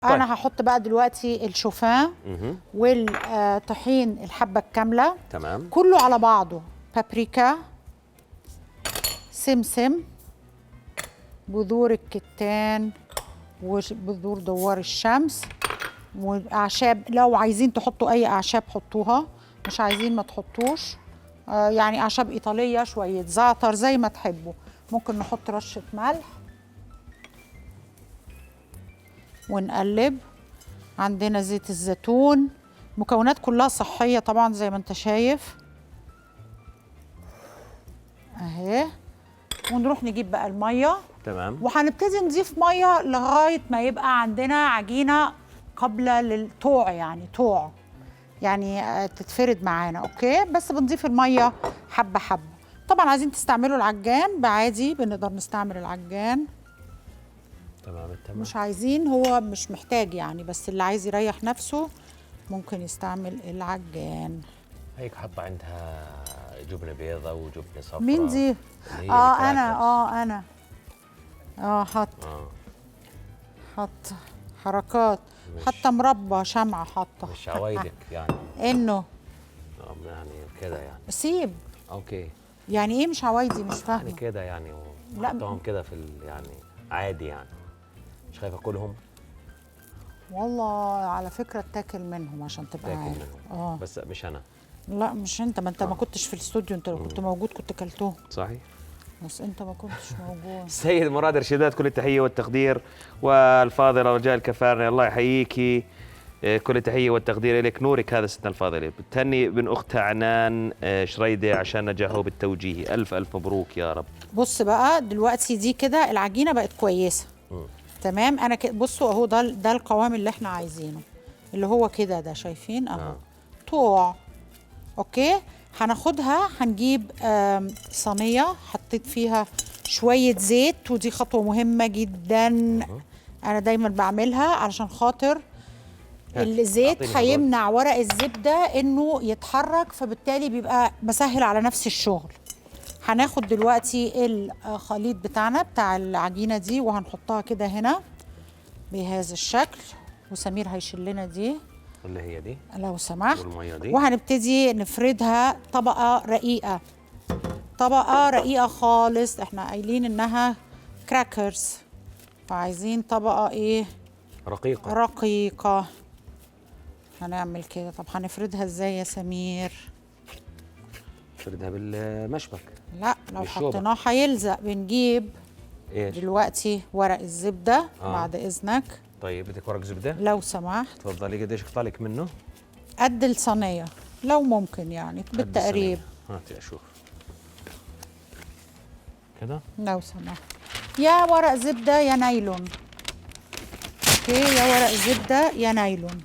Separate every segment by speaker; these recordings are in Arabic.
Speaker 1: طيب.
Speaker 2: انا هحط بقى دلوقتي الشوفان والطحين الحبه الكامله
Speaker 1: تمام.
Speaker 2: كله على بعضه، بابريكا، سمسم، بذور الكتان وبذور دوار الشمس واعشاب. لو عايزين تحطوا اي اعشاب حطوها، مش عايزين ما تحطوش. يعني اعشاب ايطاليه، شويه زعتر زي ما تحبوا. ممكن نحط رشه ملح ونقلب. عندنا زيت الزيتون، مكونات كلها صحيه طبعا زي ما انت شايف اهي. ونروح نجيب بقى الميه.
Speaker 1: تمام.
Speaker 2: وهنبتدي نضيف ميه لغايه ما يبقى عندنا عجينه قابله للطوع، يعني طوع، يعني تتفرد معانا. اوكي، بس بنضيف الميه حبه حبه. طبعا عايزين تستعملوا العجان بعادي، بنقدر نستعمل العجان.
Speaker 1: تمام.
Speaker 2: مش عايزين، هو مش محتاج يعني، بس اللي عايز يريح نفسه ممكن يستعمل العجان.
Speaker 1: هيك حاطه عندها جبنه بيضاء وجبنه صفراء.
Speaker 2: مين دي؟ انا حط حط حركات، حتى مربى شمعة حاطة.
Speaker 1: مش عوايدك يعني
Speaker 2: انه
Speaker 1: يعني كده يعني.
Speaker 2: سيب.
Speaker 1: اوكي.
Speaker 2: يعني ايه مش عوايدي؟ مش
Speaker 1: يعني
Speaker 2: فاهمة.
Speaker 1: كده يعني
Speaker 2: لا.
Speaker 1: وحطهم كده في يعني عادي يعني. مش خايف اكلهم؟
Speaker 2: والله على فكرة اتاكل منهم عشان تبقى
Speaker 1: تاكل
Speaker 2: عارف.
Speaker 1: منهم. بس مش انا.
Speaker 2: لا مش انت، ما انت ما كنتش في الاستوديو، انت لو كنت موجود كنت كلتهم.
Speaker 1: صحيح.
Speaker 2: بس انت ما كنتش موجود.
Speaker 1: السيد مراد رشيدات، كل التحيه والتقدير. والفاضله رجاء الكفارني، الله يحييكي. كل التحيه والتقدير لك، نورك هذا ستنا الفاضله. بتهني بن اختها عنان شريده عشان نجحوا بالتوجيه. الف الف مبروك يا رب.
Speaker 2: بص بقى دلوقتي دي كده العجينه بقت كويسه. تمام. انا كده بصوا اهو، ده القوام اللي احنا عايزينه، اللي هو كده، ده شايفين اهو طوع. اوكي، هناخدها هنجيب صينيه حطيت فيها شويه زيت، ودي خطوه مهمه جدا. انا دايما بعملها علشان خاطر الزيت هيمنع ورق الزبده انه يتحرك، فبالتالي بيبقى مسهل على نفس الشغل. هناخد دلوقتي الخليط بتاعنا بتاع العجينه دي وهنحطها كده هنا بهذا الشكل، وسمير هيشيل لنا دي
Speaker 1: اللي هي دي
Speaker 2: لو سمحت.
Speaker 1: والميه دي.
Speaker 2: وهنبتدي نفردها طبقه رقيقه، طبقه رقيقه خالص. احنا قايلين انها كراكرز، فعايزين طبقه ايه؟
Speaker 1: رقيقه.
Speaker 2: رقيقه. هنعمل كده. طب هنفردها ازاي يا سمير؟
Speaker 1: نفردها بالمشبك.
Speaker 2: لا لو حطيناه هيلزق. بنجيب
Speaker 1: ايش
Speaker 2: دلوقتي ورق الزبده بعد اذنك.
Speaker 1: طيب بدك ورق زبده
Speaker 2: لو سمحت.
Speaker 1: تفضلي. قديش قطالك منه؟
Speaker 2: قد الصينيه لو ممكن يعني بالتقريب.
Speaker 1: هاتي اشوف كده
Speaker 2: لو سمحت. يا ورق زبده يا نايلون. اوكي، يا ورق زبده يا نايلون.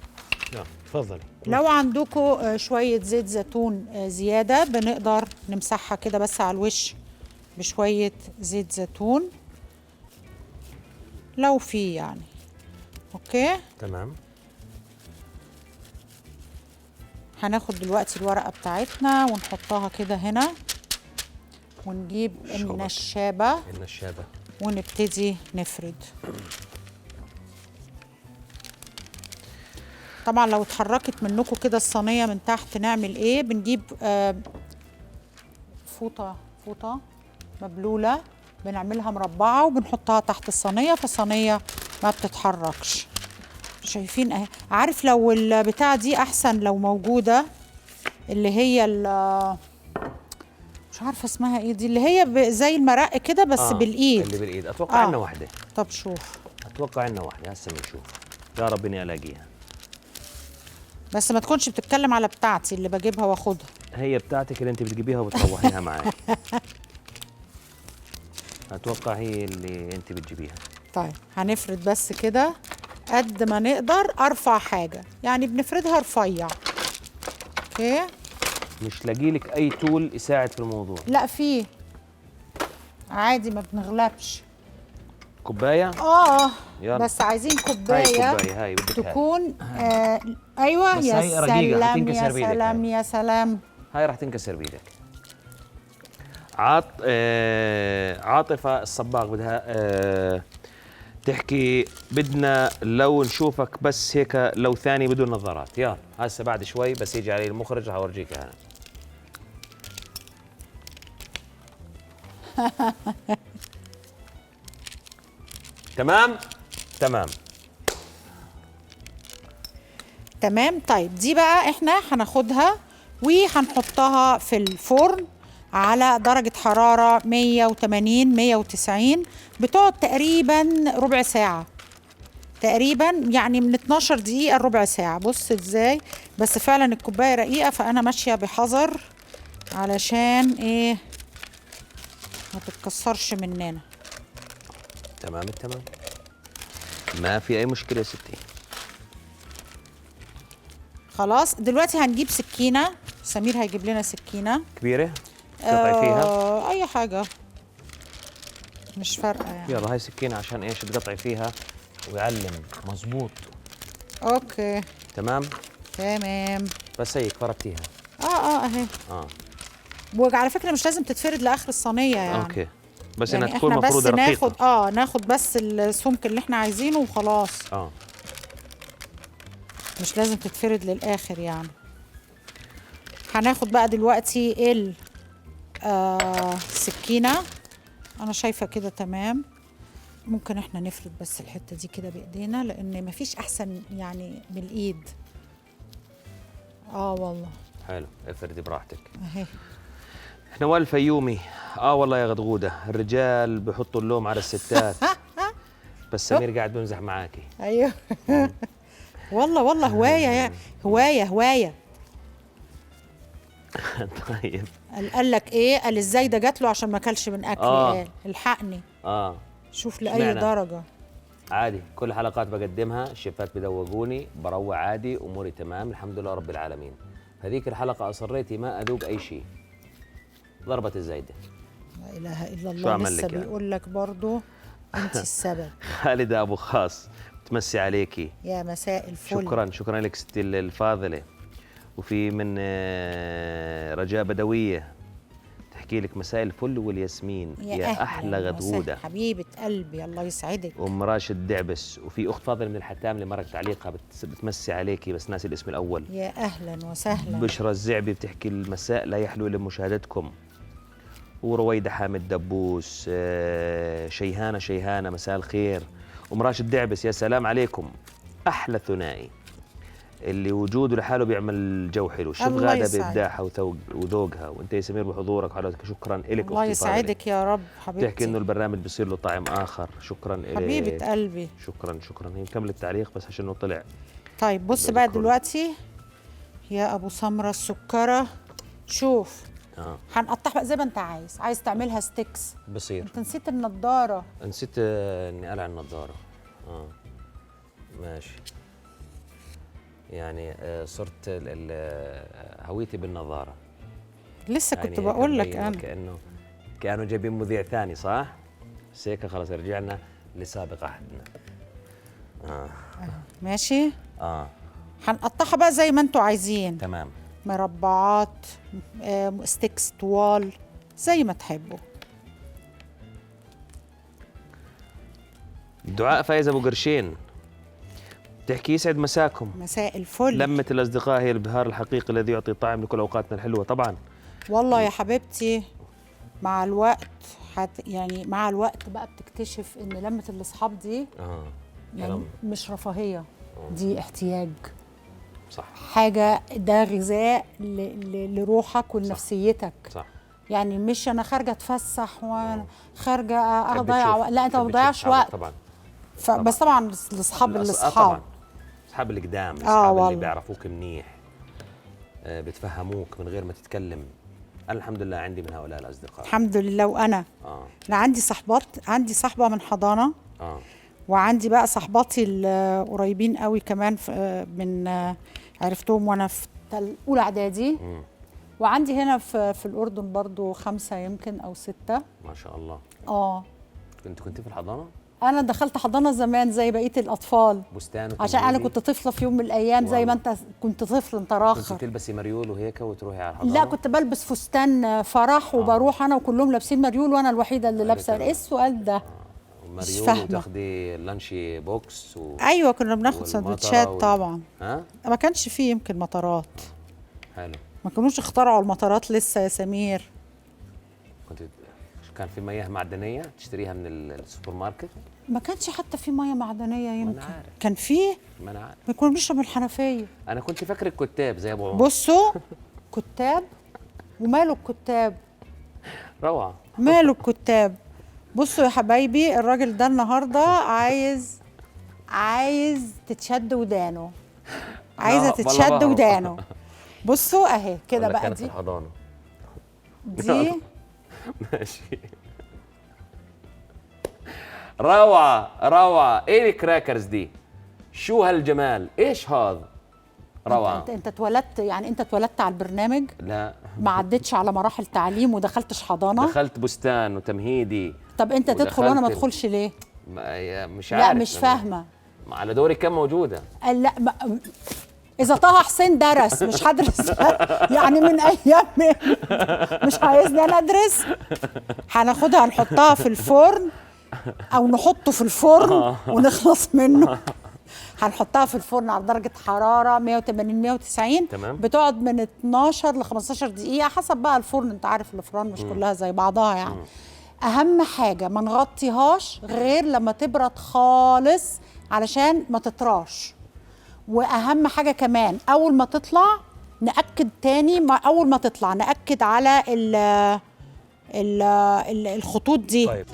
Speaker 1: تفضلي.
Speaker 2: لو عندكم شويه زيت زيتون زياده بنقدر نمسحها كده بس على الوش بشويه زيت زيتون لو في يعني. اوكي
Speaker 1: تمام.
Speaker 2: هناخد دلوقتي الورقه بتاعتنا ونحطها كده هنا، ونجيب النشابه ونبتدي نفرد. طبعا لو اتحركت منكم كده الصينيه من تحت نعمل ايه؟ بنجيب فوطه مبلوله، بنعملها مربعه وبنحطها تحت الصينيه فالصينيه ما بتتحركش. شايفين اهي. عارف لو البتاعه دي احسن لو موجوده، اللي هي مش عارفه اسمها ايه دي، اللي هي زي المرق كده بس بالايد.
Speaker 1: اللي بالايد اتوقع عندنا واحده.
Speaker 2: طب شوف.
Speaker 1: اتوقع عندنا واحده هسه بنشوف. يا رب اني الاقيها.
Speaker 2: بس ما تكونش بتتكلم على بتاعتي اللي بجيبها واخدها.
Speaker 1: هي بتاعتك اللي انت بتجيبيها وبتروحيها معك. اتوقع هي اللي انت بتجيبيها.
Speaker 2: طيب هنفرد بس كده قد ما نقدر. ارفع حاجه يعني بنفردها رفيع. اوكي.
Speaker 1: مش لاقي لك اي تول يساعد في الموضوع؟
Speaker 2: لا فيه عادي، ما بنغلبش.
Speaker 1: كوبايه؟
Speaker 2: يلا. بس عايزين كوبايه.
Speaker 1: هاي بدك
Speaker 2: تكون ايوه. يا سلام يا سلام يا سلام.
Speaker 1: هاي راح تنكسر بايدك. عاطفه الصباغ بدها تحكي بدنا لو نشوفك بس هيك لو ثاني بدون نظارات. يلا هسه بعد شوي بس يجي علي المخرج رح اورجيك انا. تمام تمام
Speaker 2: تمام. طيب دي بقى احنا هناخدها وهنحطها في الفرن على درجة حرارة 180 190، بتقعد تقريبا ربع ساعة تقريبا، يعني من 12 دقيقة لربع ساعة. بص ازاي، بس فعلا الكوباية رقيقة فأنا ماشية بحذر علشان ايه ما تتكسرش مننا.
Speaker 1: تمام التمام، ما في أي مشكلة يا ستي.
Speaker 2: خلاص دلوقتي هنجيب سكينة، سمير هيجيب لنا سكينة
Speaker 1: كبيرة تقطعي فيها؟
Speaker 2: أي حاجة مش فارقة يعني.
Speaker 1: يلا هاي سكينة عشان ايش تقطعي فيها ويعلم مظبوط.
Speaker 2: اوكي
Speaker 1: تمام
Speaker 2: تمام.
Speaker 1: بس هيك فردتيها.
Speaker 2: اهي. وعلى فكرة مش لازم تتفرد لآخر الصينية يعني.
Speaker 1: اوكي بس
Speaker 2: يعني
Speaker 1: انها تكون
Speaker 2: احنا
Speaker 1: مفروضة
Speaker 2: بس
Speaker 1: رقيقة.
Speaker 2: ناخد بس السمك اللي احنا عايزينه وخلاص. مش لازم تتفرد للآخر يعني. هناخد بقى دلوقتي السكينة. أنا شايفة كده تمام. ممكن احنا نفرد بس الحتة دي كده بإيدينا لأن مفيش أحسن يعني من الإيد. والله
Speaker 1: حلو، افردي براحتك.
Speaker 2: أهي.
Speaker 1: نوال فيومي، والله يا غدغودة الرجال بحطوا اللوم على الستات بس سمير قاعد بمزح معاكي.
Speaker 2: أيوه والله هواية هواية.
Speaker 1: طيب
Speaker 2: قال لك ايه؟ قال ازاي ده جات له عشان ما اكلش من اكلي. قال الحقني. شوف لأي درجة.
Speaker 1: عادي، كل حلقات بقدمها الشيفات بدوقوني، بروع عادي، اموري تمام الحمد لله رب العالمين. هذيك الحلقة اصريتي ما اذوق اي شيء، ضربت الزايدة.
Speaker 2: لا اله الا الله، لسه بيقول لك برضه انت السبب.
Speaker 1: خالدة ابو خاص تمسي عليكي.
Speaker 2: يا مساء الفل.
Speaker 1: شكرا لك ستي الفاضلة. وفي من رجاء بدوية تحكي لك مساء الفل والياسمين يا احلى غدغودة
Speaker 2: حبيبة قلبي الله يسعدك.
Speaker 1: ام راشد دعبس. وفي اخت فاضله من الحتام اللي مرت تعليقها بتمسي عليكي بس ناسي الاسم الاول.
Speaker 2: يا اهلا وسهلا.
Speaker 1: بشرى الزعبي بتحكي المساء لا يحلو الا مشاهدتكم. ورويدة حامد دبوس. شيهانة مساء الخير. ام راشد دعبس يا سلام عليكم، احلى ثنائي اللي وجوده لحاله بيعمل جو حلو. شوف غادة بابداعها وذوقها، وانت يا سمير بحضورك وحضرتك شكرا لك.
Speaker 2: الله يسعدك يا رب حبيبتي.
Speaker 1: تحكي انه البرنامج بيصير له طعم اخر. شكرا لك
Speaker 2: حبيبة قلبي.
Speaker 1: شكرا هي مكمل التعليق بس عشان انه طلع.
Speaker 2: طيب بص بقى دلوقتي يا ابو سمرة السكرة، شوف هنقطعها بقى زي ما انت عايز تعملها ستيكس
Speaker 1: بصير.
Speaker 2: انت نسيت النضارة.
Speaker 1: نسيت اني اقلع النضارة. ماشي يعني صرت هويتي بالنظارة.
Speaker 2: لسه
Speaker 1: يعني
Speaker 2: كنت بقول لك انا
Speaker 1: كانوا جايبين مذيع ثاني صح؟ بس هيك خلص رجعنا لسابق عهدنا.
Speaker 2: ماشي. هنقطعها بقى زي ما انتوا عايزين.
Speaker 1: تمام.
Speaker 2: مربعات، ستيكس طوال زي ما تحبوا.
Speaker 1: دعاء فايز ابو قرشين تحكي يسعد مساكم.
Speaker 2: مساء الفل.
Speaker 1: لمة الأصدقاء هي البهار الحقيقي الذي يعطي طعم لكل أوقاتنا الحلوة. طبعا
Speaker 2: والله يا حبيبتي مع الوقت يعني مع الوقت بقى بتكتشف إن لمة الأصحاب دي يعني مش رفاهية، دي احتياج.
Speaker 1: صح.
Speaker 2: حاجة ده غذاء لروحك ولنفسيتك.
Speaker 1: صح.
Speaker 2: يعني مش أنا خارجة أتفسح وأنا خارجة أضيع، لا أنت ما بتضيعش وقت
Speaker 1: طبعا.
Speaker 2: بس طبعا الأصحاب
Speaker 1: طبعا أصحاب القدام، أصحاب اللي بيعرفوك منيح، بتفهموك من غير ما تتكلم. أنا الحمد لله عندي من هؤلاء الأصدقاء
Speaker 2: الحمد لله. وأنا أنا عندي صحبة من حضانة. وعندي بقى صحباتي القريبين قوي كمان من عرفتهم وأنا في أولى إعدادي. وعندي هنا في الأردن برضو 5 يمكن أو 6.
Speaker 1: ما شاء الله. كنت في الحضانة؟
Speaker 2: أنا دخلت حضانة زمان زي بقية الأطفال
Speaker 1: بستان
Speaker 2: عشان أنا كنت طفلة في يوم من الأيام زي ما أنت كنت طفل أنت راخر.
Speaker 1: كنت تلبسي مريول وهيك وتروحي على الحضانة؟
Speaker 2: لا كنت بلبس فستان فرح وبروح أنا وكلهم لابسين مريول وأنا الوحيدة اللي لابسة. إيه السؤال ده؟
Speaker 1: مريول
Speaker 2: فاهمة.
Speaker 1: وتاخدي لانشي بوكس
Speaker 2: ايوه كنا بناخد
Speaker 1: والمطرة
Speaker 2: سندوتشات طبعا.
Speaker 1: ها
Speaker 2: ما كانش فيه يمكن مطارات،
Speaker 1: حلو.
Speaker 2: ما كانوش اخترعوا المطارات لسه يا سمير.
Speaker 1: كنت كان في مياه معدنيه تشتريها من السوبر ماركت؟
Speaker 2: ما كانش حتى في ميه معدنيه يمكن.
Speaker 1: عارف.
Speaker 2: كان فيه،
Speaker 1: ما انا عارف.
Speaker 2: ما كنا بنشرب من الحنفيه.
Speaker 1: انا كنت فاكر الكتاب زي ابو عمر.
Speaker 2: بصوا كتاب، وماله الكتاب،
Speaker 1: روعه.
Speaker 2: ماله الكتاب. بصوا يا حبايبي، الراجل ده النهارده عايز تتشد ودانه، عايزه تتشد ودانه. بصوا اهي كده بقى.
Speaker 1: كانت في
Speaker 2: دي
Speaker 1: الحضانه
Speaker 2: دي
Speaker 1: ماشي. روعه روعه. ايه الكراكرز دي؟ شو هالجمال؟ ايش هذا؟ روعه.
Speaker 2: انت اتولدت، يعني انت اتولدت على البرنامج،
Speaker 1: لا
Speaker 2: ما عدتش على مراحل تعليم ودخلتش حضانه.
Speaker 1: دخلت بستان وتمهيدي.
Speaker 2: طب انت تدخل وانا ما
Speaker 1: ودخلت
Speaker 2: ادخلش ليه؟
Speaker 1: مش
Speaker 2: لا
Speaker 1: عارف.
Speaker 2: مش فاهمه.
Speaker 1: على دوري كم موجوده؟
Speaker 2: قال لا اذا طه حسين درس مش هدرس يعني من ايام مش عايزني انا ادرس. هناخدها نحطها في الفرن او نحطه في الفرن ونخلص منه. هنحطها في الفرن على درجه حراره 180 190.
Speaker 1: تمام.
Speaker 2: بتقعد من 12 ل 15 دقيقه حسب بقى الفرن، انت عارف الفرن مش كلها زي بعضها يعني. اهم حاجه ما نغطيهاش غير لما تبرد خالص علشان ما تطراش. واهم حاجه كمان اول ما تطلع ناكد تاني، اول ما تطلع ناكد على الخطوط دي.
Speaker 1: طيب